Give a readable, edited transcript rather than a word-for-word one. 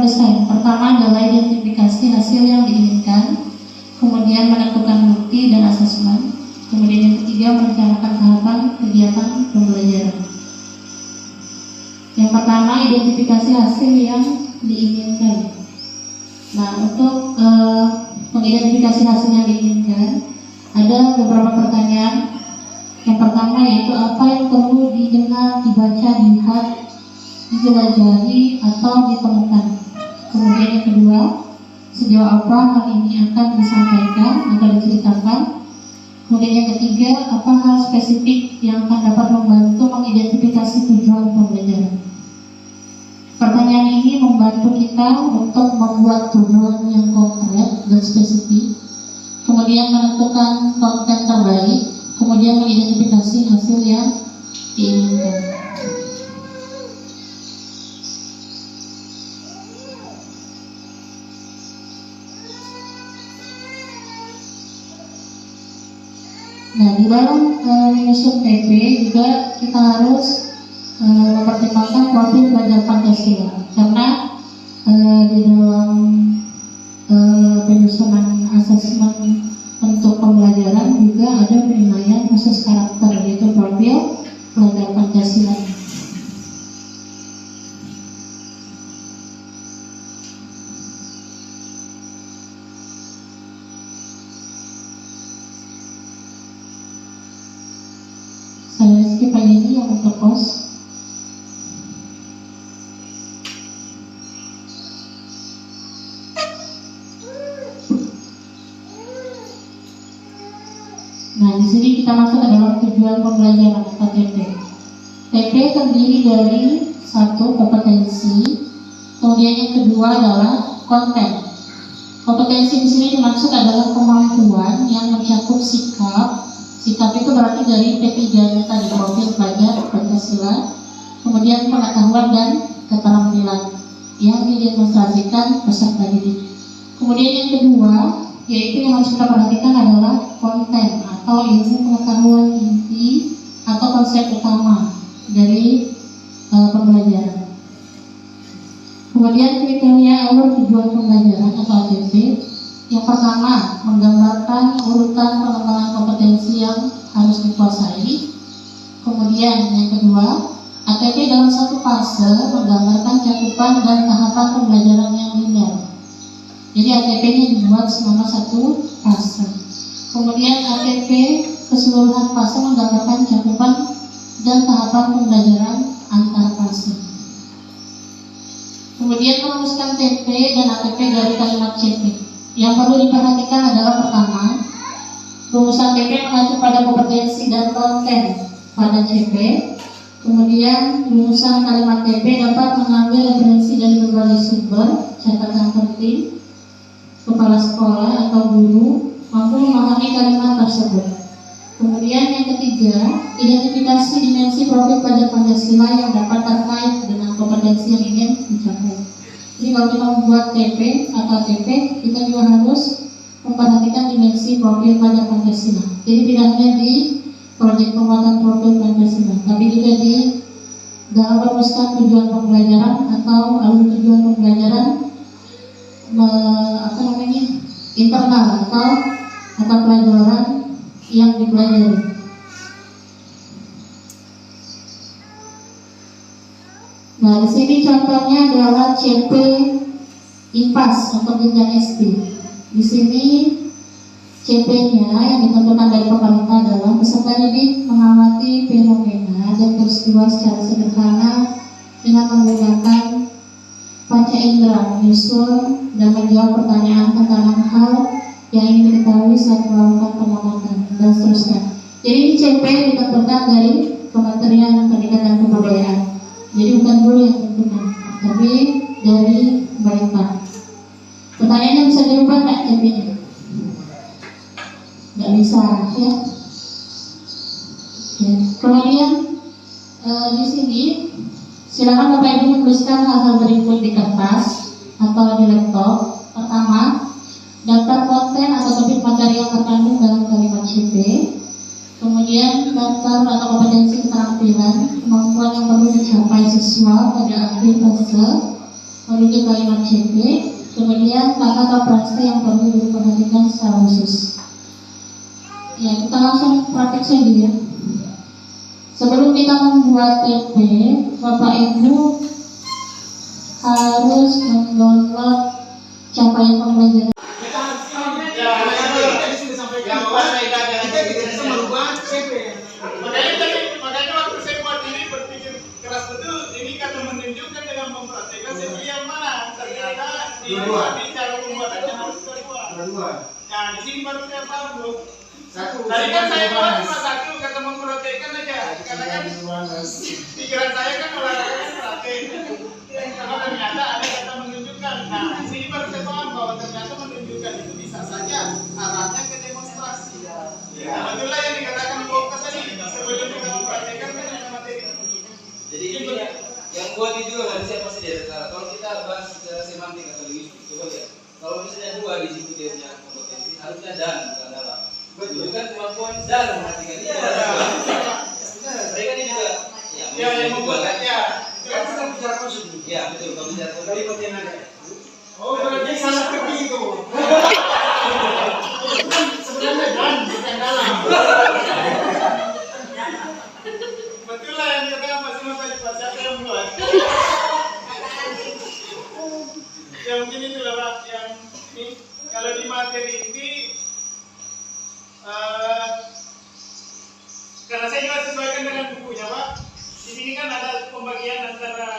selesai. Pertama adalah identifikasi hasil yang diinginkan, kemudian menentukan bukti dan asesmen, kemudian yang ketiga merencanakan tahapan kegiatan pembelajaran. Yang pertama, identifikasi hasil yang diinginkan. Nah, untuk mengidentifikasi hasil yang diinginkan, ada beberapa pertanyaan. Yang pertama yaitu apa yang perlu didengar, dibaca, dilihat, dijelajahi atau ditemukan. Kemudian yang kedua, sejauh apa hal ini akan disampaikan atau diceritakan. Kemudian yang ketiga, apa hal spesifik yang akan dapat membantu mengidentifikasi tujuan pembelajaran. Pertanyaan ini membantu kita untuk membuat tujuan yang konkret dan spesifik, kemudian menentukan konten terbaik, kemudian mengidentifikasi hasil yang diinginkan. Nah, di dalam menyusun PP juga kita harus mempertimbangkan profil pelajar Pancasila, karena di dalam penyusunan asesmen untuk pembelajaran juga ada penilaian khusus karakter, yaitu profil pelajar Pancasila. Saya skip aja ini yang untuk pos. Nah, di sini kita masuk ke dalam tujuan pembelajaran atau TP. TP terdiri dari satu, kompetensi, kemudian yang kedua adalah konten. Kompetensi di sini dimaksud adalah kemampuan yang mencakup sikap. Sikap itu berarti dari P3-nya tadi, profil pelajar Pancasila, kemudian pengetahuan dan keterampilan yang didemonstrasikan peserta didik. Kemudian yang kedua, yaitu yang harus kita perhatikan adalah konten atau ilmu pengetahuan inti atau konsep utama dari pembelajaran. Kemudian kriteria alur tujuan pembelajaran atau ATP. Yang pertama, menggambarkan urutan pengembangan kompetensi yang harus dikuasai. Kemudian yang kedua, ATP dalam satu fase menggambarkan cakupan dan tahapan pembelajaran yang linear. Jadi ATP-nya dibuat selama satu fase. Kemudian ATP keseluruhan fase menggambarkan cakupan dan tahapan pembelajaran antar fase. Kemudian merumuskan TP dan ATP dari kalimat CP. Yang perlu diperhatikan adalah pertama, rumusan TP mengacu pada kompetensi dan konten pada CP. Kemudian rumusan kalimat TP dapat mengambil referensi dari berbagai sumber, catatan penting, kepala sekolah atau guru mampu memahami kalimat tersebut. Kemudian yang ketiga, identifikasi dimensi profil pelajar Pancasila yang dapat terkait dengan kompetensi yang ingin dicapai. Jadi kalau kita membuat TP atau TP, kita juga harus memperhatikan dimensi profil pelajar Pancasila. Jadi tidak hanya di proyek pembuatan profil Pancasila, tapi juga di dalam merumuskan tujuan pembelajaran atau alur tujuan pembelajaran internal atau pelajaran yang dipelajari. Nah, di sini contohnya adalah CP IPAS untuk jenjang SD. Di sini CP-nya yang ditentukan dari pemerintah adalah peserta didik mengamati fenomena dan peristiwa secara sederhana dengan menggunakan panca indera, menyusun dan menjawab pertanyaan tentang hal yang ingin diketahui saat melakukan pengamatan dan seterusnya. Jadi CP ditentukan dari Kementerian Pendidikan dan Kebudayaan. Jadi bukan guru yang tentukan, tapi dari pemerintah. Pertanyaannya bisa dirubah nggak CP-nya? Nggak bisa, ya. Kemudian di sini silakan Bapak Ibu menuliskan hal-hal berikut di kertas atau di laptop. Pertama, daftar konten atau topik materi yang terkandung dalam kalimat CP. Kemudian daftar atau kompetensi keterampilan, kemampuan yang perlu dicapai siswa pada akhir fase memiliki kalimat CP, kemudian kata prase yang perlu diperhatikan secara khusus. Ya, kita langsung praktek saja ya. Sebelum kita membuat TP, Bapak Ibu harus mendownload capaian pembelajaran. Makanya waktu saya buat ini berpikir keras betul, ini kan menunjukkan dengan mempraktekkan saya pilih yang mana. Ternyata di cara pembuatannya harus kedua. Nah, di sini baru saya paham, Bro. Tadi kan saya buat cuma satu, kata mempraktekkan aja. Karena kan pikiran saya kan olahraga kan praktek. Karena ternyata ada kata menunjukkan. Nah, di sini baru saya paham bahwa ternyata menunjukkan itu bisa saja arahnya ke demonstrasi. Nah, itulah yang dikatakan fokus tadi. Sebelum kita mempraktekkan kan ada materi. Jadi ini yang buat itu juga nggak siapa sih dia. Kalau kita bahas secara semantik atau linguistik, coba lihat. Kalau misalnya dua di situ dia punya kompetensi, harusnya dan bukan dalam. Betul kan kemampuan dan memperhatikan ini. Mereka ini juga. Ya, yang membuat ya. Kan kita bicara konsep. Ya betul. Kalau bicara konsep. Oh, berarti salah pergi itu. Sebenarnya dan bukan dalam. Betul lah yang dikatakan Mas Imam tadi, Pak. Siapa yang buat? Ya mungkin itulah Pak, yang ini kalau di materi ini karena saya juga sesuaikan dengan bukunya Pak. Di sini kan ada pembagian antara